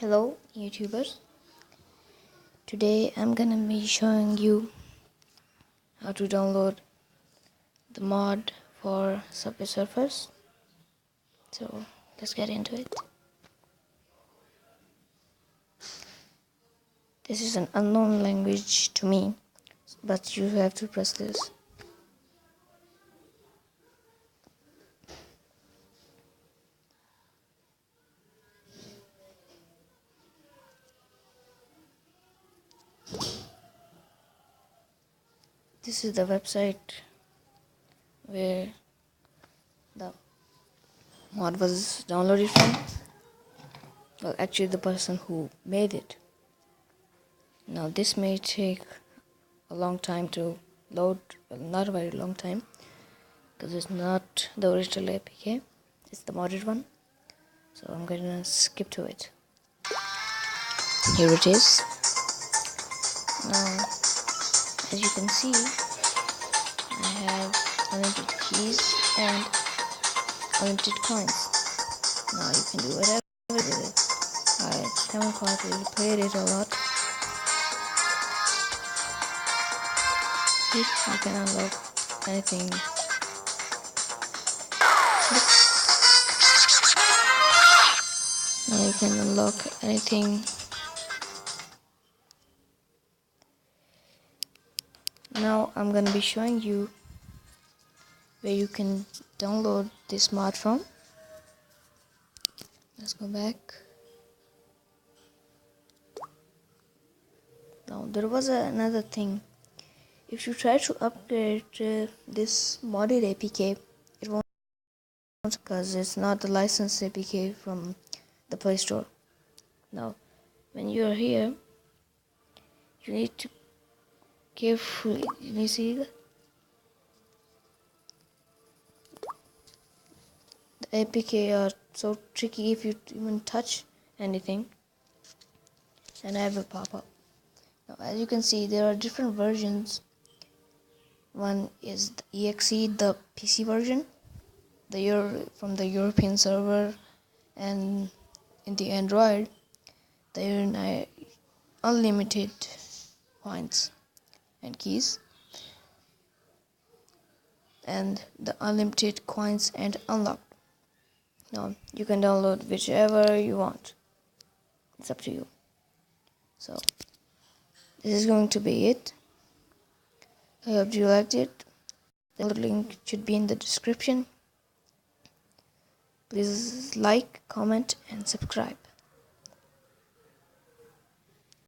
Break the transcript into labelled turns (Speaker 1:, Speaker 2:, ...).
Speaker 1: Hello YouTubers, today I'm gonna be showing you how to download the mod for Subway Surfers. So let's get into it. This is an unknown language to me, but you have to press this. This is the website where the mod was downloaded from. Well, actually the person who made it. Now this may take a long time to load, well, not a very long time, because it's not the original APK, it's the modded one. So I'm gonna skip to it. Here it is. Now, as you can see, I have unlimited keys and unlimited coins. Now you can do whatever with it. I haven't quite really played it a lot. Here you can unlock anything. Now you can unlock anything. Now I'm gonna be showing you where you can download this mod from. Let's go back. Now there was another thing. If you try to upgrade this modded APK, it won't, because it's not the licensed APK from the Play Store. Now, when you are here, you need to carefully. You see the APK are so tricky. If you even touch anything, an ad will pop up. Now, as you can see, there are different versions. One is the EXE, the PC version, from the European server, and in the Android, there are unlimited coins and keys, and the unlimited coins and unlocked. Now you can download whichever you want. It's up to you. So this is going to be it. I hope you liked it. The link should be in the description. Please like, comment and subscribe.